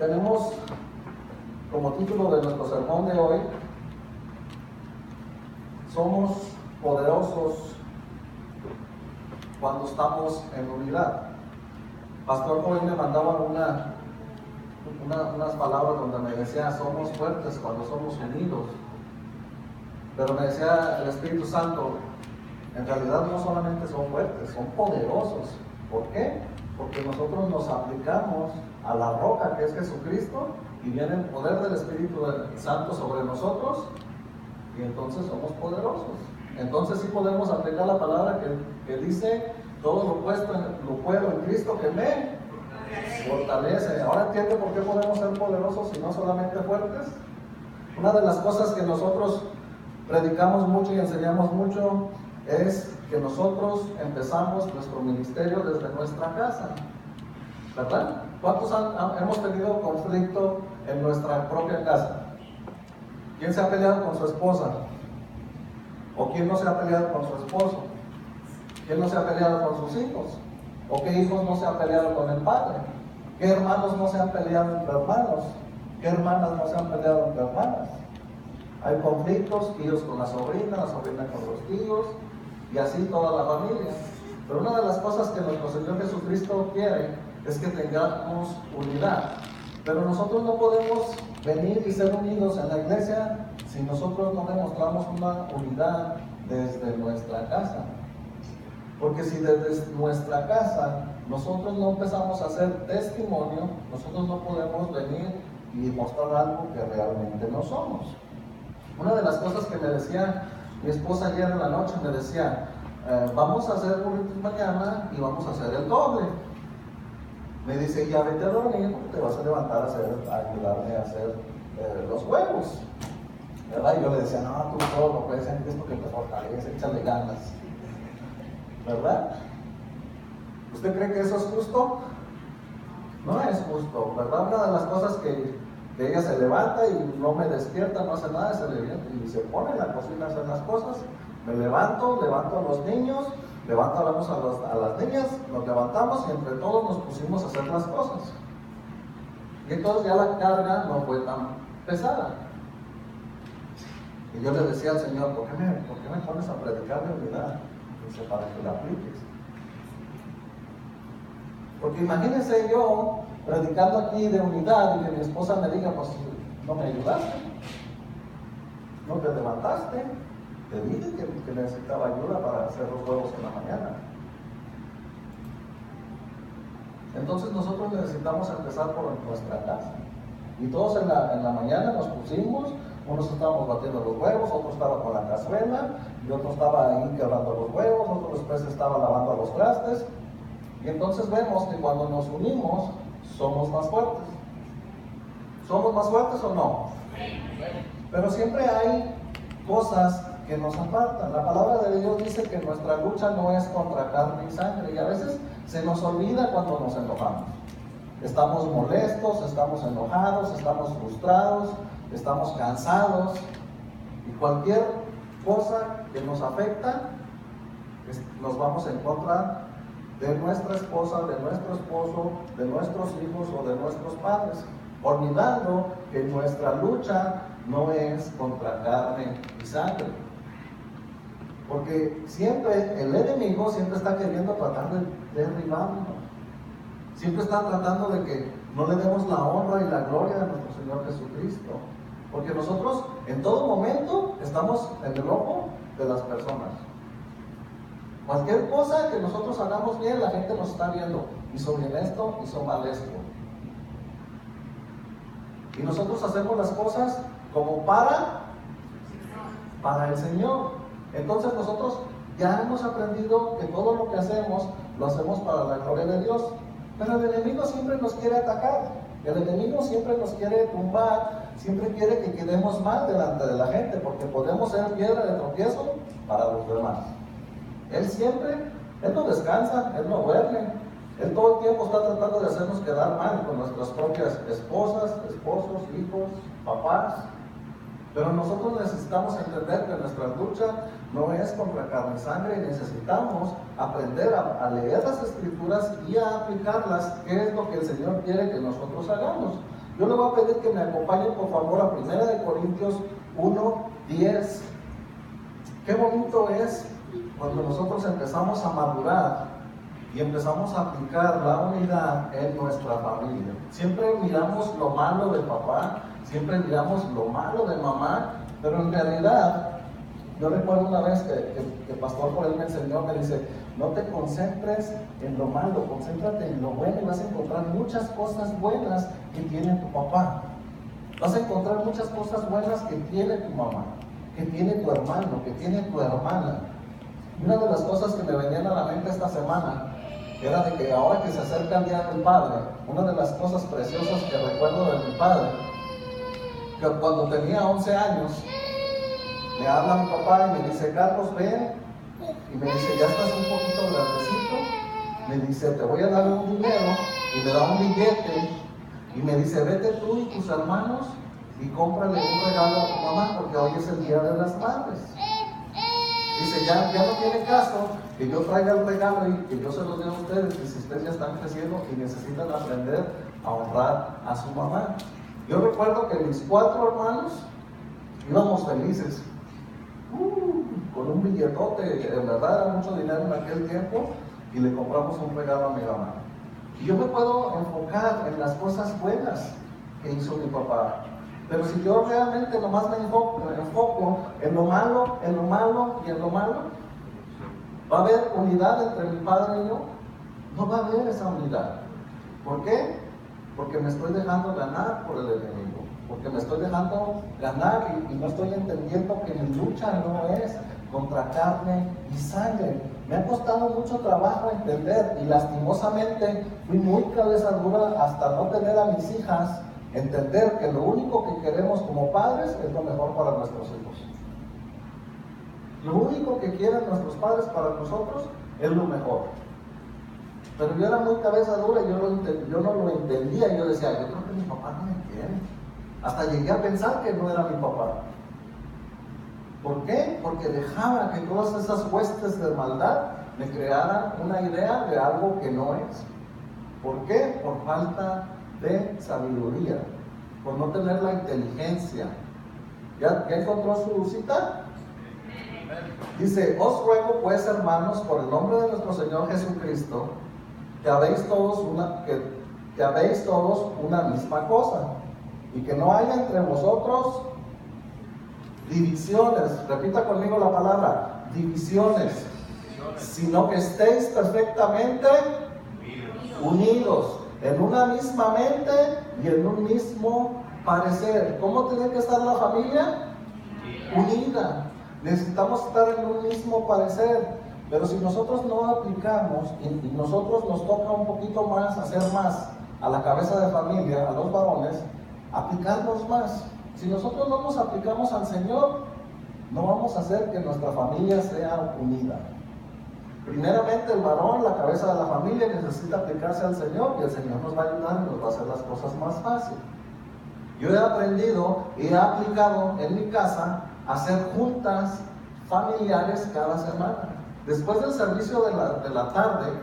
Tenemos como título de nuestro sermón de hoy: somos poderosos cuando estamos en unidad. Pastor hoy me mandaba unas palabras donde me decía: somos fuertes cuando somos unidos. Pero me decía el Espíritu Santo: en realidad no solamente son fuertes, son poderosos. ¿Por qué? Porque nosotros nos aplicamos a la roca que es Jesucristo, y viene el poder del Espíritu Santo sobre nosotros, y entonces somos poderosos. Entonces sí podemos aplicar la palabra que dice: todo lo puedo en Cristo que me fortalece. Ahora entiende por qué podemos ser poderosos y no solamente fuertes. Una de las cosas que nosotros predicamos mucho y enseñamos mucho es que nosotros empezamos nuestro ministerio desde nuestra casa, ¿verdad? ¿Cuántos hemos tenido conflicto en nuestra propia casa? ¿Quién se ha peleado con su esposa? ¿O quién no se ha peleado con su esposo? ¿Quién no se ha peleado con sus hijos? ¿O qué hijos no se han peleado con el padre? ¿Qué hermanos no se han peleado entre hermanos? ¿Qué hermanas no se han peleado entre hermanas? Hay conflictos, tíos con la sobrina con los tíos, y así toda la familia. Pero una de las cosas que nuestro Señor Jesucristo quiere es que tengamos unidad. Pero nosotros no podemos venir y ser unidos en la iglesia si nosotros no demostramos una unidad desde nuestra casa. Porque si desde nuestra casa nosotros no empezamos a hacer testimonio, nosotros no podemos venir y mostrar algo que realmente no somos. Una de las cosas que me decía mi esposa ayer en la noche, me decía: vamos a hacer burritos mañana y vamos a hacer el doble. Me dice: ya vete a dormir, te vas a levantar a ayudarme a hacer los huevos, ¿verdad? Y yo le decía: no, tú todo lo puedes en Cristo que te fortalece, échale ganas, ¿verdad? ¿Usted cree que eso es justo? No es justo, ¿verdad? Una de las cosas que ella se levanta y no me despierta, no hace nada, y se pone en la cocina a hacer las cosas. Me levanto a los niños, levantamos a las niñas, nos levantamos y entre todos nos pusimos a hacer las cosas. Y entonces ya la carga no fue tan pesada. Y yo le decía al Señor: ¿por qué me pones a predicar de unidad? Dice: para que la apliques. Porque imagínense yo predicando aquí de unidad y que mi esposa me diga: pues no me ayudaste, no te levantaste, te dije que necesitaba ayuda para hacer los huevos en la mañana. Entonces nosotros necesitamos empezar por nuestra casa. Y todos en la mañana nos pusimos, unos estábamos batiendo los huevos, otro estaba con la cazuela, y otro estaba ahí quebrando los huevos, otro después estaba lavando los trastes. Y entonces vemos que cuando nos unimos, somos más fuertes. ¿Somos más fuertes o no? Pero siempre hay cosas que nos apartan. La palabra de Dios dice que nuestra lucha no es contra carne y sangre, y a veces se nos olvida cuando nos enojamos. Estamos molestos, estamos enojados, estamos frustrados, estamos cansados, y cualquier cosa que nos afecta, nos vamos en contra de nuestra esposa, de nuestro esposo, de nuestros hijos o de nuestros padres, olvidando que nuestra lucha no es contra carne y sangre. Porque siempre el enemigo siempre está queriendo tratar de derribarnos. Siempre está tratando de que no le demos la honra y la gloria a nuestro Señor Jesucristo. Porque nosotros en todo momento estamos en el ojo de las personas. Cualquier cosa que nosotros hagamos bien, la gente nos está viendo. Hizo bien esto, hizo mal esto. Y nosotros hacemos las cosas como para el Señor. Entonces nosotros ya hemos aprendido que todo lo que hacemos, lo hacemos para la gloria de Dios. Pero el enemigo siempre nos quiere atacar. El enemigo siempre nos quiere tumbar, siempre quiere que quedemos mal delante de la gente, porque podemos ser piedra de tropiezo para los demás. Él no descansa, Él no duerme. Él todo el tiempo está tratando de hacernos quedar mal con nuestras propias esposas, esposos, hijos, papás. Pero nosotros necesitamos entender que nuestra lucha no es contra carne y sangre, y necesitamos aprender a leer las Escrituras y a aplicarlas, qué es lo que el Señor quiere que nosotros hagamos. Yo le voy a pedir que me acompañen por favor a 1 Corintios 1:10. Qué bonito es cuando nosotros empezamos a madurar y empezamos a aplicar la unidad en nuestra familia. Siempre miramos lo malo de papá, siempre miramos lo malo de mamá, pero en realidad, yo recuerdo una vez que pastor por él me enseñó, me dice, no te concentres en lo malo, concéntrate en lo bueno y vas a encontrar muchas cosas buenas que tiene tu papá. Vas a encontrar muchas cosas buenas que tiene tu mamá, que tiene tu hermano, que tiene tu hermana. Y una de las cosas que me venían a la mente esta semana era de que ahora que se acerca el Día del Padre, una de las cosas preciosas que recuerdo de mi padre, que cuando tenía 11 años, me habla mi papá y me dice, Carlos, ven, y me dice, ya estás un poquito grandecito, me dice, te voy a dar un dinero, y me da un billete, y me dice, vete tú y tus hermanos y cómprale un regalo a tu mamá, porque hoy es el Día de las Madres. Dice, ya no tiene caso que yo traiga el regalo y que yo se lo dé a ustedes, que si ustedes ya están creciendo y necesitan aprender a honrar a su mamá. Yo recuerdo que mis 4 hermanos íbamos felices, con un billetote, en verdad era mucho dinero en aquel tiempo, y le compramos un regalo a mi mamá. Y yo me puedo enfocar en las cosas buenas que hizo mi papá. Pero si yo realmente nomás me enfoco en lo malo, en lo malo y en lo malo, ¿va a haber unidad entre mi padre y yo? No va a haber esa unidad. ¿Por qué? Porque me estoy dejando ganar por el enemigo. Porque me estoy dejando ganar y no estoy entendiendo que mi lucha no es contra carne y sangre. Me ha costado mucho trabajo entender y lastimosamente fui muy cabeza dura hasta no tener a mis hijas entender que lo único que queremos como padres es lo mejor para nuestros hijos. Lo único que quieren nuestros padres para nosotros es lo mejor. Pero yo era muy cabeza dura y yo no lo entendía. Yo decía, yo creo que mi papá no me quiere. Hasta llegué a pensar que no era mi papá. ¿Por qué? Porque dejaba que todas esas huestes de maldad me crearan una idea de algo que no es. ¿Por qué? Por falta de sabiduría, por no tener la inteligencia. ¿Ya encontró su cita? Dice, os ruego pues, hermanos, por el nombre de nuestro Señor Jesucristo, que habéis todos una misma cosa, y que no haya entre vosotros divisiones. Repita conmigo la palabra, divisiones, sino que estéis perfectamente unidos en una misma mente y en un mismo parecer. ¿Cómo tiene que estar la familia? Unida. Necesitamos estar en un mismo parecer. Pero si nosotros no aplicamos y nosotros nos toca un poquito más, hacer más a la cabeza de familia, a los varones, aplicarnos más. Si nosotros no nos aplicamos al Señor, no vamos a hacer que nuestra familia sea unida. Primeramente el varón, la cabeza de la familia, necesita aplicarse al Señor y el Señor nos va a ayudar y nos va a hacer las cosas más fáciles. Yo he aprendido y he aplicado en mi casa a hacer juntas familiares cada semana. Después del servicio de la tarde,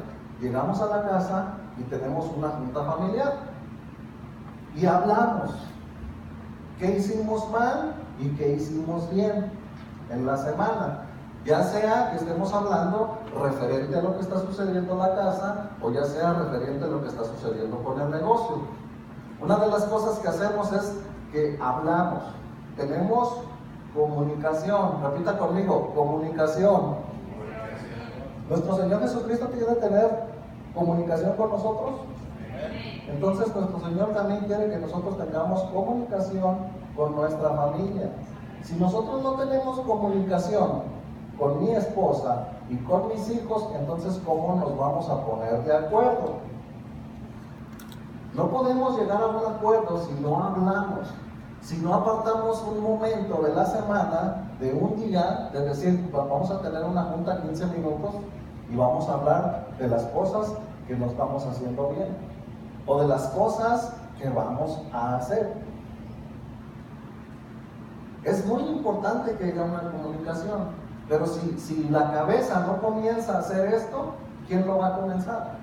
llegamos a la casa y tenemos una junta familiar y hablamos qué hicimos mal y qué hicimos bien en la semana. Ya sea que estemos hablando referente a lo que está sucediendo en la casa o ya sea referente a lo que está sucediendo con el negocio. Una de las cosas que hacemos es que hablamos, tenemos comunicación. Repita conmigo, comunicación. ¿Nuestro Señor Jesucristo quiere tener comunicación con nosotros? Entonces nuestro Señor también quiere que nosotros tengamos comunicación con nuestra familia. Si nosotros no tenemos comunicación con mi esposa y con mis hijos, entonces ¿cómo nos vamos a poner de acuerdo? No podemos llegar a un acuerdo si no hablamos, si no apartamos un momento de la semana, de un día, de decir, vamos a tener una junta 15 minutos y vamos a hablar de las cosas que no estamos haciendo bien o de las cosas que vamos a hacer. Es muy importante que haya una comunicación. Pero si la cabeza no comienza a hacer esto, ¿quién lo va a comenzar?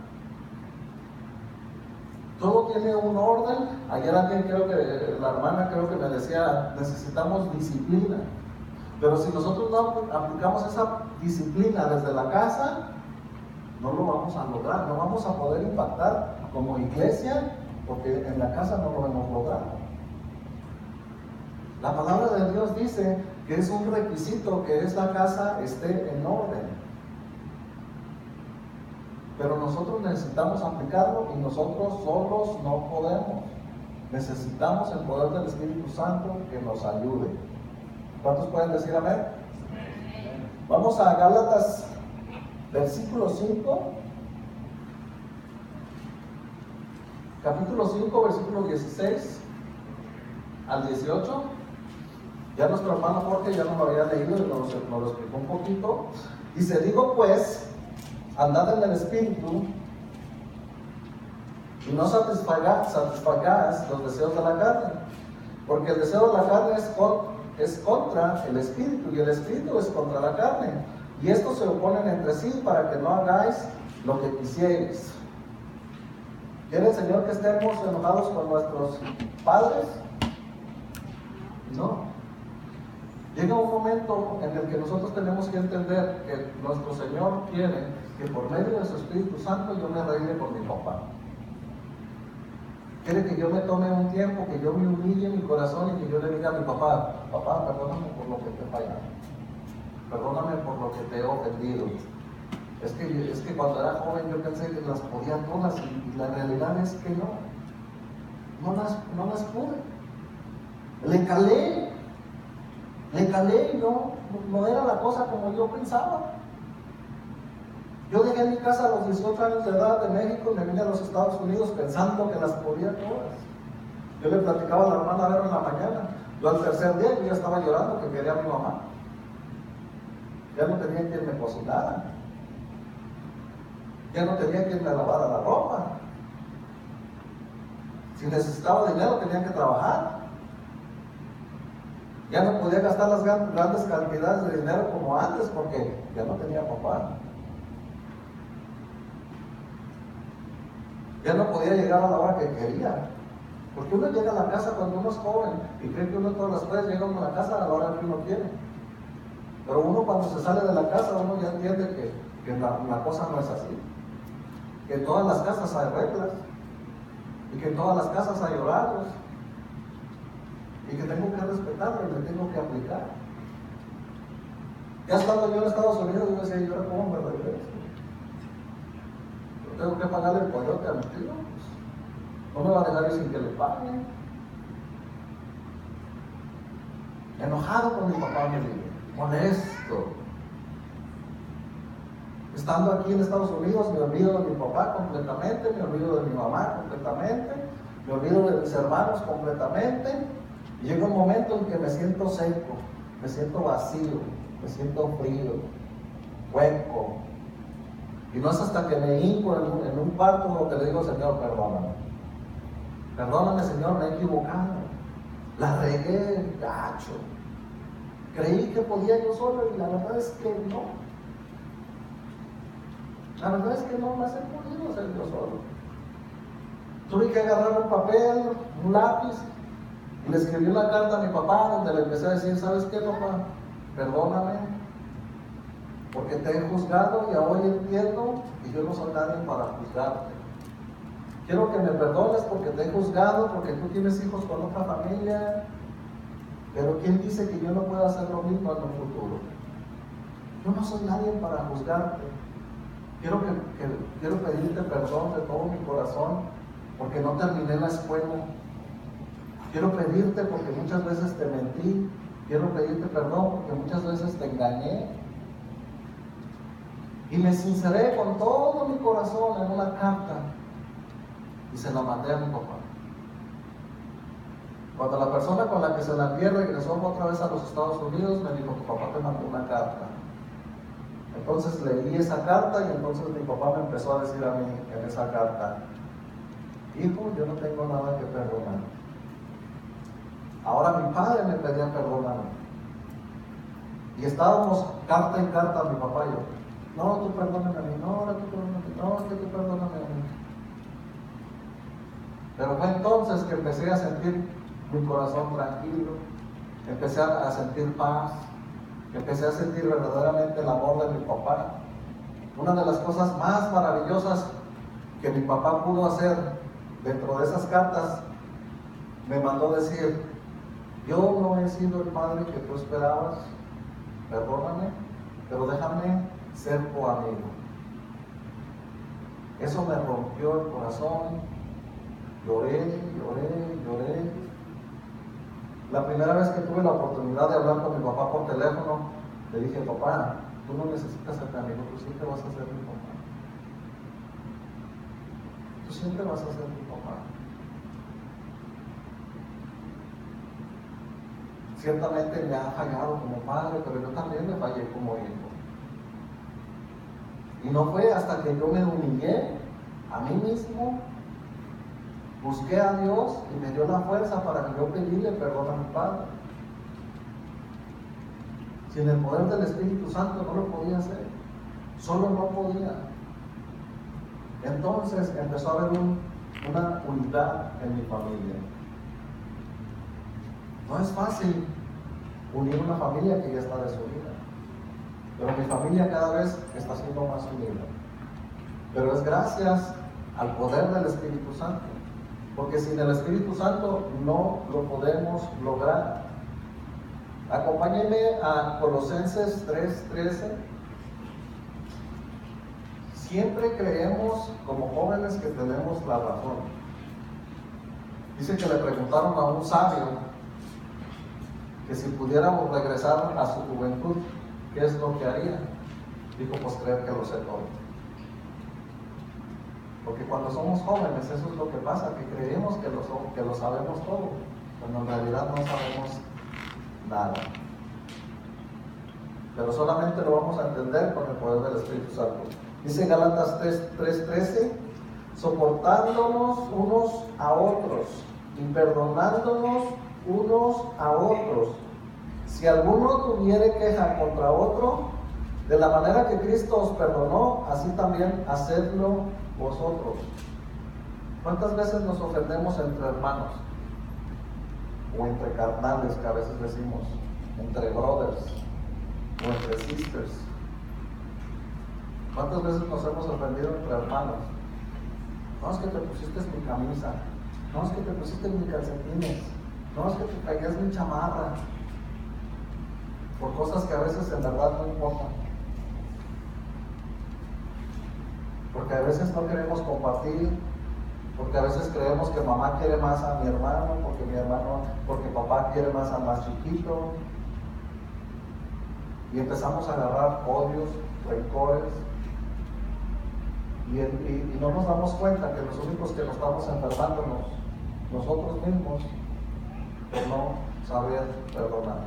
Todo tiene un orden. Ayer alguien, la hermana creo que me decía, necesitamos disciplina. Pero si nosotros no aplicamos esa disciplina desde la casa, no lo vamos a lograr, no vamos a poder impactar como iglesia, porque en la casa no lo hemos logrado. La palabra de Dios dice que es un requisito que esta casa esté en orden. Pero nosotros necesitamos aplicarlo y nosotros solos no podemos. Necesitamos el poder del Espíritu Santo que nos ayude. ¿Cuántos pueden decir amén? Vamos a Gálatas, versículo 5. Capítulo 5, versículo 16 al 18. Ya nuestro hermano Jorge ya nos lo había leído y nos lo explicó un poquito. Dice, digo pues, andad en el Espíritu y no satisfagáis los deseos de la carne, porque el deseo de la carne es contra el Espíritu y el Espíritu es contra la carne, y estos se oponen entre sí para que no hagáis lo que quisierais. ¿Quiere el Señor que estemos enojados con nuestros padres? No. Llega un momento en el que nosotros tenemos que entender que nuestro Señor quiere que por medio de su Espíritu Santo yo me arregle con mi papá. Quiere que yo me tome un tiempo, que yo me humille mi corazón y que yo le diga a mi papá, papá, perdóname por lo que te he fallado. Perdóname por lo que te he ofendido. Es que cuando era joven yo pensé que las podía todas y la realidad es que no las pude. Le calé y no era la cosa como yo pensaba. Yo dejé mi casa a los 18 años de edad de México y me vine a los Estados Unidos pensando que las podía todas. Yo le platicaba a la hermana Vero en la mañana. Yo al tercer día yo ya estaba llorando que quería a mi mamá. Ya no tenía quien me cocinara. Ya no tenía quien me lavara la ropa. Si necesitaba dinero tenía que trabajar. Ya no podía gastar las grandes cantidades de dinero como antes porque ya no tenía papá. Ya no podía llegar a la hora que quería. Porque uno llega a la casa cuando uno es joven y cree que uno todas las veces llega a la casa a la hora que uno quiere. Pero uno cuando se sale de la casa, uno ya entiende que la cosa no es así. Que en todas las casas hay reglas y que en todas las casas hay horarios y que tengo que respetarlo y me tengo que aplicar. Ya estando yo en Estados Unidos, yo decía, ¿yo cómo me regreso? Yo tengo que pagarle el coyote a mi tío. No me va a dejar ir sin que le pague. Enojado con mi papá, me digo, molesto. Estando aquí en Estados Unidos, me olvido de mi papá completamente, me olvido de mi mamá completamente, me olvido de mis hermanos completamente. Y llega un momento en que me siento seco, me siento vacío, me siento frío, hueco. Y no es hasta que me hinco en un cuarto donde le digo, Señor, perdóname. Perdóname, Señor, me he equivocado. La regué, gacho. Creí que podía yo solo y la verdad es que no. La verdad es que no las he podido hacer yo solo. Tuve que agarrar un papel, un lápiz, y le escribí una carta a mi papá donde le empecé a decir, ¿sabes qué, papá? Perdóname, porque te he juzgado y hoy entiendo que yo no soy nadie para juzgarte. Quiero que me perdones porque te he juzgado, porque tú tienes hijos con otra familia, pero ¿quién dice que yo no pueda hacer lo mismo en un futuro? Yo no soy nadie para juzgarte. Quiero pedirte perdón de todo mi corazón porque no terminé la escuela. Quiero pedirte porque muchas veces te mentí. Quiero pedirte perdón porque muchas veces te engañé. Y me sinceré con todo mi corazón en una carta y se la mandé a mi papá. Cuando la persona con la que se la envié regresó otra vez a los Estados Unidos, me dijo, tu papá te mandó una carta. Entonces leí esa carta y entonces mi papá me empezó a decir a mí en esa carta, hijo, yo no tengo nada que perdonar. Ahora mi padre me pedía perdón. Y estábamos carta en carta mi papá y yo. No, tú perdóname a mí, no, ahora tú perdóname, no, que tú perdóname a mí. Pero fue entonces que empecé a sentir mi corazón tranquilo, empecé a sentir paz, empecé a sentir verdaderamente el amor de mi papá. Una de las cosas más maravillosas que mi papá pudo hacer dentro de esas cartas, me mandó decir: yo no he sido el padre que tú esperabas, perdóname, pero déjame ser tu amigo. Eso me rompió el corazón. Lloré. La primera vez que tuve la oportunidad de hablar con mi papá por teléfono, le dije: papá, tú no necesitas ser mi amigo, tú siempre vas a ser mi papá. Tú siempre vas a ser mi papá. Ciertamente me ha fallado como padre, pero yo también me fallé como hijo. Y no fue hasta que yo me humillé a mí mismo, busqué a Dios y me dio la fuerza para que yo pedirle perdón a mi padre. Sin el poder del Espíritu Santo no lo podía hacer, solo no podía. Entonces empezó a haber una unidad en mi familia. No es fácil unir una familia que ya está desunida, pero mi familia cada vez está siendo más unida. Pero es gracias al poder del Espíritu Santo, porque sin el Espíritu Santo no lo podemos lograr. Acompáñenme a Colosenses 3:13. Siempre creemos como jóvenes que tenemos la razón. Dice que le preguntaron a un sabio que si pudiéramos regresar a su juventud, ¿qué es lo que haría? Dijo: pues creer que lo sé todo. Porque cuando somos jóvenes, eso es lo que pasa, que creemos que lo sabemos todo, cuando en realidad no sabemos nada. Pero solamente lo vamos a entender con el poder del Espíritu Santo. Dice Gálatas 3:13, soportándonos unos a otros y perdonándonos unos a otros. Si alguno tuviere queja contra otro, de la manera que Cristo os perdonó, así también hacedlo vosotros. ¿Cuántas veces nos ofendemos entre hermanos? O entre carnales, que a veces decimos, entre brothers, o entre sisters. ¿Cuántas veces nos hemos ofendido entre hermanos? No, es que te pusiste mi camisa, no, es que te pusiste mis calcetines, no, es que te traías mi chamarra, por cosas que a veces en verdad no importan. Porque a veces no queremos compartir, porque a veces creemos que mamá quiere más a mi hermano, porque papá quiere más al más chiquito, y empezamos a agarrar odios, rencores, y no nos damos cuenta que los únicos que nos estamos enfermándonos nosotros mismos por no saber perdonar.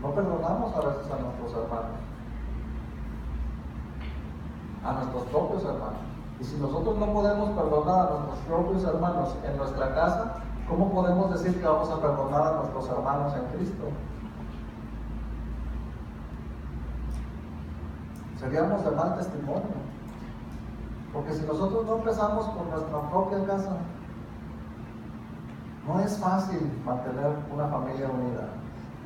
No perdonamos a veces a nuestros hermanos, a nuestros propios hermanos. Y si nosotros no podemos perdonar a nuestros propios hermanos en nuestra casa, ¿cómo podemos decir que vamos a perdonar a nuestros hermanos en Cristo? Seríamos de mal testimonio. Porque si nosotros no empezamos por nuestra propia casa, no es fácil mantener una familia unida,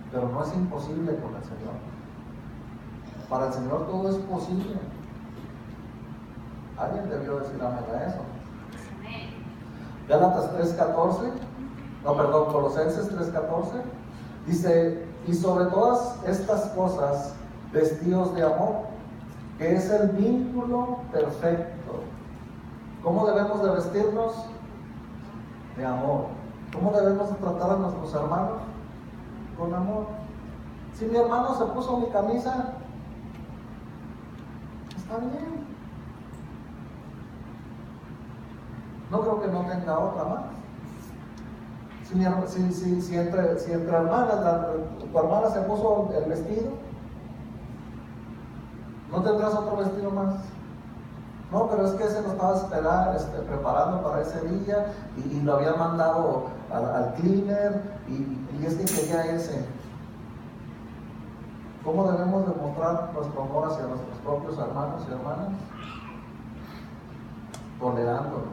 pero no es imposible con el Señor. Para el Señor todo es posible. Alguien debió decir amén a eso. Gálatas 3:14, Colosenses 3:14, dice: y sobre todas estas cosas, vestidos de amor, que es el vínculo perfecto. ¿Cómo debemos de vestirnos? De amor. ¿Cómo debemos de tratar a nuestros hermanos? Con amor. Si mi hermano se puso mi camisa, está bien. No creo que no tenga otra más. Si entre hermanas, tu hermana se puso el vestido, ¿no tendrás otro vestido más? No, pero es que ese lo estaba preparando para ese día y lo había mandado al cleaner y es que quería ese. ¿Cómo debemos demostrar nuestro amor hacia nuestros propios hermanos y hermanas? Tolerándolos,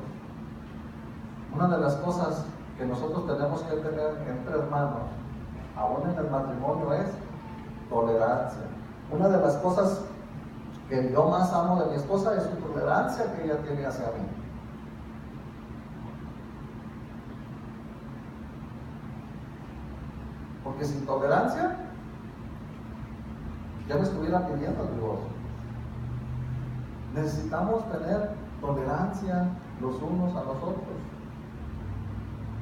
Una de las cosas que nosotros tenemos que tener entre hermanos, aún en el matrimonio, es tolerancia. Una de las cosas que yo más amo de mi esposa es su tolerancia que ella tiene hacia mí. Porque sin tolerancia ya me estuviera pidiendo el divorcio. Necesitamos tener tolerancia los unos a los otros.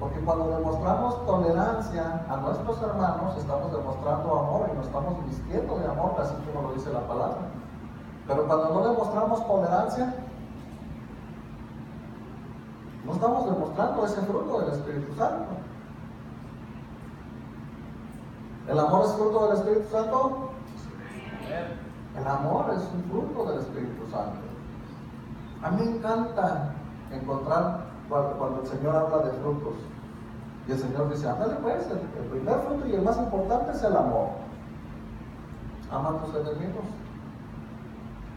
Porque cuando demostramos tolerancia a nuestros hermanos, estamos demostrando amor y nos estamos vistiendo de amor, así como lo dice la palabra. Pero cuando no demostramos tolerancia, no estamos demostrando ese fruto del Espíritu Santo. ¿El amor es fruto del Espíritu Santo? El amor es un fruto del Espíritu Santo. A mí me encanta encontrar cuando el Señor habla de frutos. Y el Señor dice, ándale pues, el primer fruto y el más importante es el amor. Ama a tus enemigos.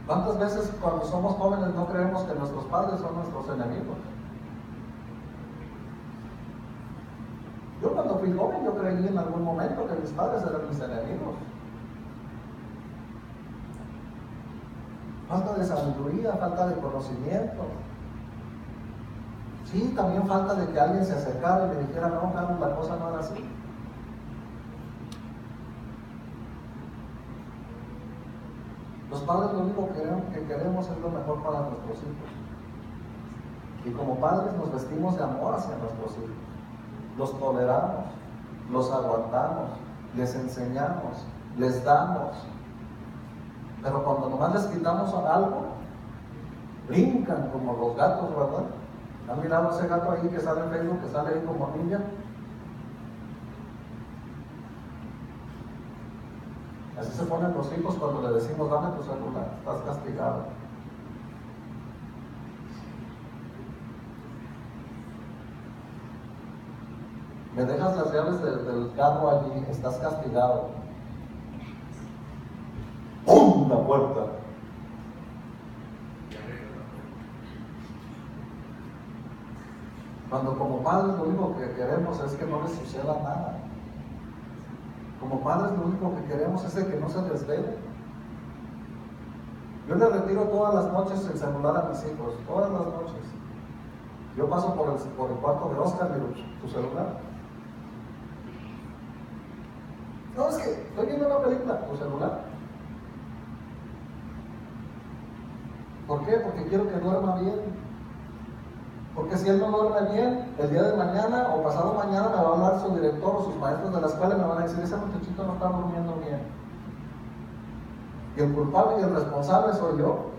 ¿Cuántas veces cuando somos jóvenes no creemos que nuestros padres son nuestros enemigos? Yo cuando fui joven, yo creí en algún momento que mis padres eran mis enemigos. Falta de sabiduría, falta de conocimiento. Sí, también falta de que alguien se acercara y me dijera, no, Carlos, la cosa no era así. Los padres lo único que queremos es lo mejor para nuestros hijos. Y como padres nos vestimos de amor hacia nuestros hijos. Los toleramos, los aguantamos, les enseñamos, les damos. Pero cuando nomás les quitamos algo, brincan como los gatos, ¿verdad? ¿Han mirado ese gato ahí que sale en Facebook, que sale ahí como ninja? Así se ponen los hijos cuando le decimos, dame tu celular, estás castigado. Me dejas las llaves del carro allí, estás castigado. ¡Pum! La puerta. Cuando como padres lo único que queremos es que no les suceda nada. Como padres lo único que queremos es de que no se desvelen. Yo le retiro todas las noches el celular a mis hijos, todas las noches. Yo paso por el cuarto de Oscar y digo, ¿tu celular? No, es que estoy viendo una película, ¿tu celular? ¿Por qué? Porque quiero que duerma bien. Porque si él no duerme bien, el día de mañana o pasado mañana me va a hablar su director o sus maestros de la escuela y me van a decir, ese muchachito no está durmiendo bien. Y el culpable y el responsable soy yo.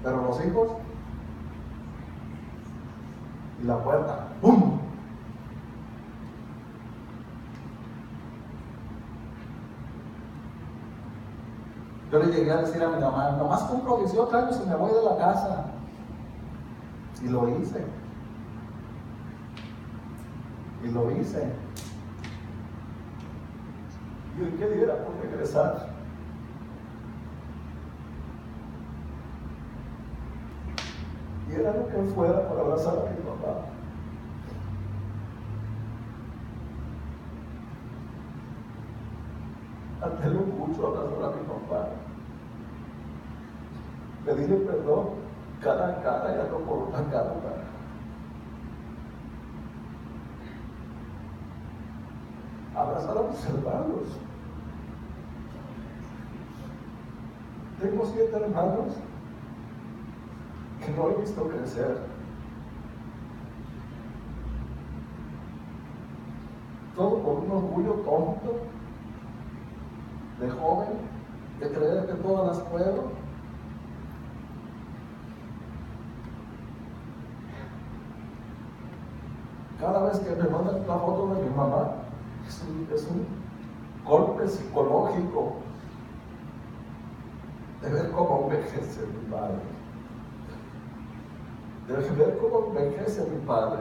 Pero los hijos, y la puerta, ¡pum! Yo le llegué a decir a mi mamá, nomás cumplo 18 años y me voy de la casa. Y lo hice. Y lo hice. Y hoy qué diera por regresar. Y era lo que fuera para abrazar a mi papá. Anhelo mucho abrazar a mi papá. Pedirle perdón cara a cara y no por una carta. Abrazar a mis hermanos. Tengo 7 hermanos que no he visto crecer. Todo por un orgullo tonto de joven, de creer que todas las puedo. Cada vez que me mandan una foto de mi mamá, es un golpe psicológico de ver cómo envejece mi padre. De ver cómo envejece mi padre.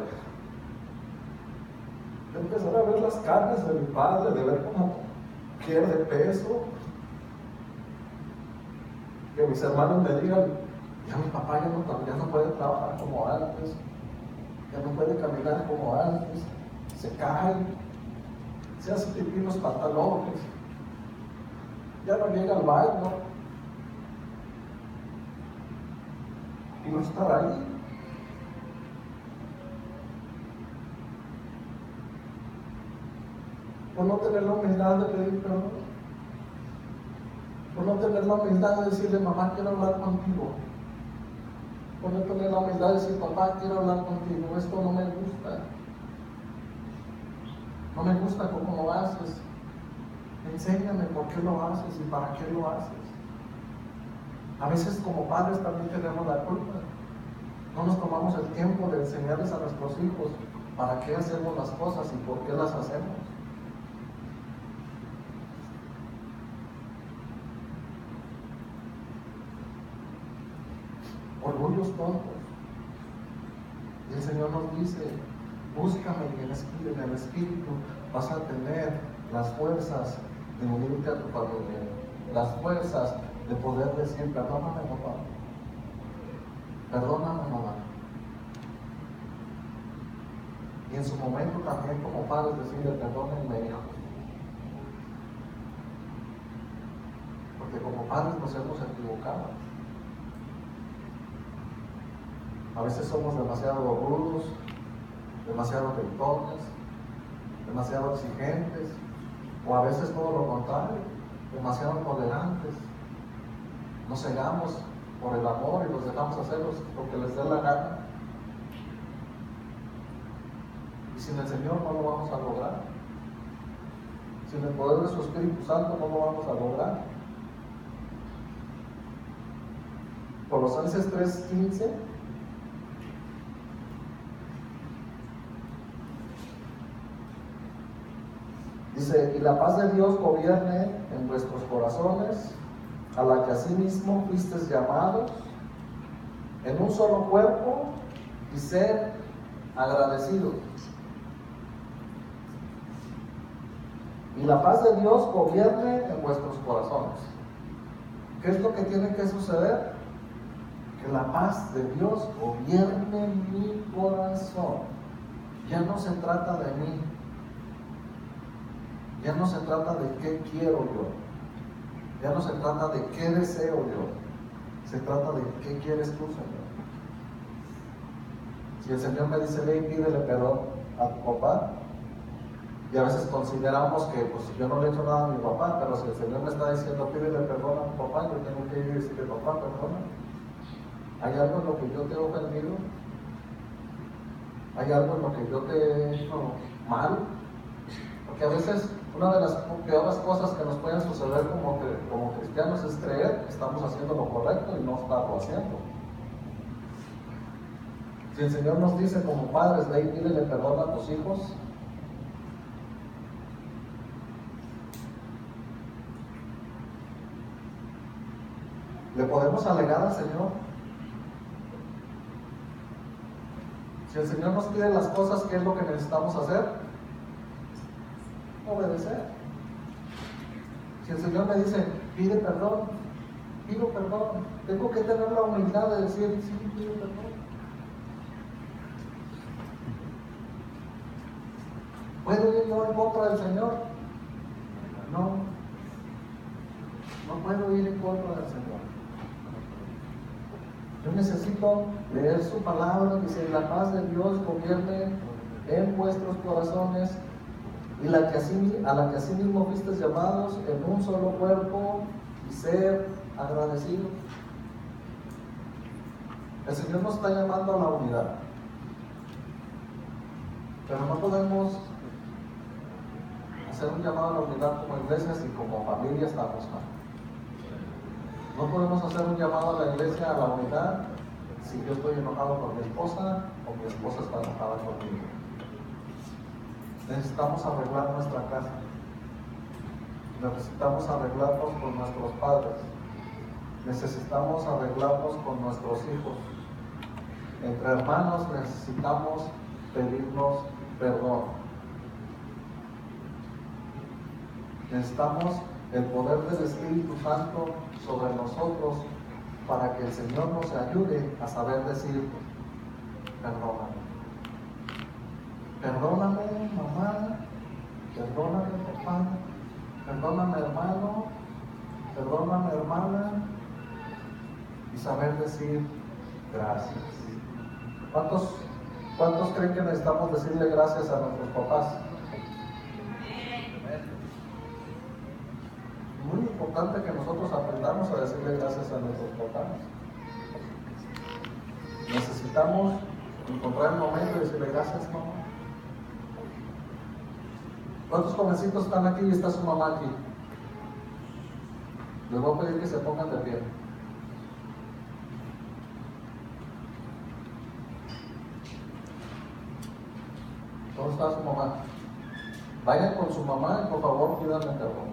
De empezar a ver las carnes de mi padre, de ver cómo pierde peso. Que mis hermanos me digan, ya mi papá ya no puede trabajar como antes, ya no puede caminar como antes, se cae, se hace pipí los pantalones, ya no llega al baño, y no estar ahí. Por no tener la humildad de pedir perdón, por no tener la humildad de decirle, mamá, quiero hablar contigo, por no tener la humildad de decir, papá, quiero hablar contigo, esto no me gusta. No me gusta cómo lo haces. Enséñame por qué lo haces y para qué lo haces. A veces como padres también tenemos la culpa. No nos tomamos el tiempo de enseñarles a nuestros hijos para qué hacemos las cosas y por qué las hacemos. Orgullos tontos. Y el Señor nos dice, búscame en el Espíritu, vas a tener las fuerzas de unirte a tu familia, las fuerzas de poder decir, perdóname papá, perdóname mamá. Y en su momento también como padres decirle, perdónenme hijos. Porque como padres nos hemos equivocado. A veces somos demasiado rudos, demasiado gritones, demasiado exigentes, o a veces todo lo contrario, demasiado tolerantes. Nos cegamos por el amor y los dejamos hacer lo que les dé la gana. Y sin el Señor no lo vamos a lograr. Sin el poder de su Espíritu Santo no lo vamos a lograr. Colosenses 3:15 dice, y la paz de Dios gobierne en vuestros corazones, a la que asimismo fuisteis llamados, en un solo cuerpo, y ser agradecidos. Y la paz de Dios gobierne en vuestros corazones. ¿Qué es lo que tiene que suceder? Que la paz de Dios gobierne en mi corazón. Ya no se trata de mí. Ya no se trata de qué quiero yo. Ya no se trata de qué deseo yo. Se trata de qué quieres tú, Señor. Si el Señor me dice, ve y pídele perdón a tu papá, y a veces consideramos que pues yo no le he hecho nada a mi papá, pero si el Señor me está diciendo, pídele perdón a tu papá, yo tengo que ir y decirle, papá, perdona. ¿Hay algo en lo que yo te he ofendido? ¿Hay algo en lo que yo te he hecho mal? Porque a veces una de las peores cosas que nos pueden suceder como cristianos es creer que estamos haciendo lo correcto y no estarlo haciendo. Si el Señor nos dice como padres, ve y pídele perdón a tus hijos, ¿le podemos alegar al Señor? Si el Señor nos pide las cosas, ¿qué es lo que necesitamos hacer? Obedecer. Si el Señor me dice, pide perdón, pido perdón. Tengo que tener la humildad de decir, sí, pido perdón. ¿Puedo ir yo en contra del Señor? No. No puedo ir en contra del Señor. Yo necesito leer su palabra, dice, la paz de Dios gobierne en vuestros corazones, y a la que así mismo fuisteis llamados en un solo cuerpo, y ser agradecidos. El Señor nos está llamando a la unidad, pero no podemos hacer un llamado a la unidad como iglesias y como familia estamos mal. No podemos hacer un llamado a la iglesia a la unidad si yo estoy enojado con mi esposa o mi esposa está enojada conmigo. Necesitamos arreglar nuestra casa. Necesitamos arreglarnos con nuestros padres. Necesitamos arreglarnos con nuestros hijos. Entre hermanos necesitamos pedirnos perdón. Necesitamos el poder del Espíritu Santo sobre nosotros para que el Señor nos ayude a saber decir, perdóname. Perdóname, mamá, perdóname, papá, perdóname, hermano, perdóname, hermana, y saber decir gracias. ¿Cuántos creen que necesitamos decirle gracias a nuestros papás? Muy importante que nosotros aprendamos a decirle gracias a nuestros papás. Necesitamos encontrar el momento y decirle gracias, mamá. ¿Cuántos jovencitos están aquí y está su mamá aquí? Les voy a pedir que se pongan de pie. ¿Dónde está su mamá? Vayan con su mamá y por favor pídanle perdón.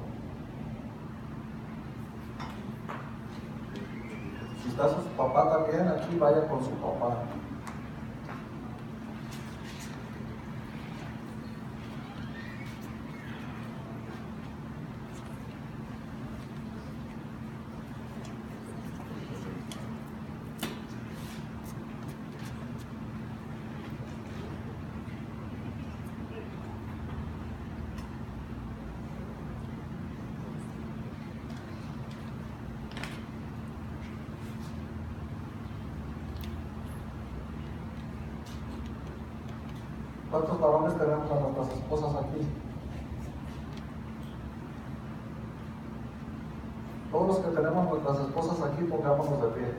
Si está su papá también, aquí vaya con su papá. ¿Cuántos varones tenemos a nuestras esposas aquí? Todos los que tenemos a nuestras esposas aquí, pongámonos de pie.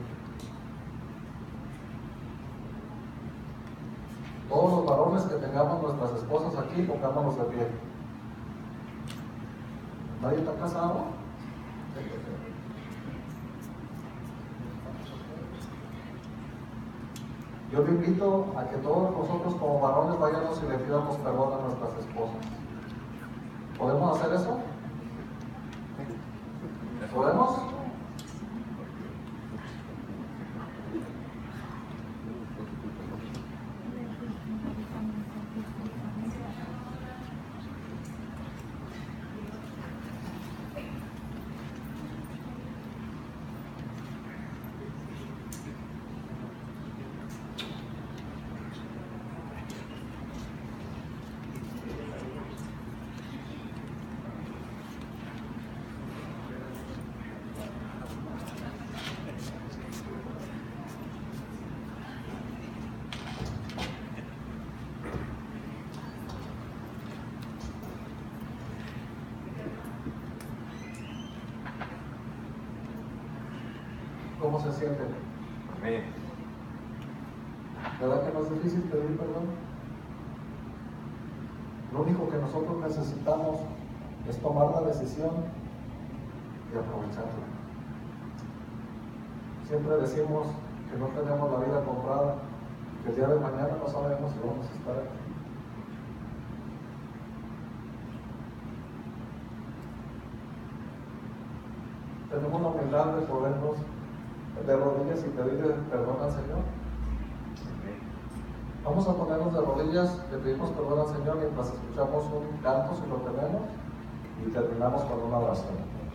Todos los varones que tengamos nuestras esposas aquí, pongámonos de pie. ¿Nadie está casado? Yo le invito a que todos nosotros como varones vayamos y le pidamos perdón a nuestras esposas. ¿Podemos hacer eso? ¿Podemos? ¿Cómo se siente? Amén. ¿Verdad que no es difícil pedir perdón? Lo único que nosotros necesitamos es tomar la decisión y aprovecharla. Siempre decimos que no tenemos la vida comprada, que el día de mañana no sabemos si vamos a estar aquí. Tenemos la humildad de podernos de rodillas y pedirle perdón al Señor. Vamos a ponernos de rodillas, le pedimos perdón al Señor mientras escuchamos un canto, si lo tenemos, y terminamos con una oración.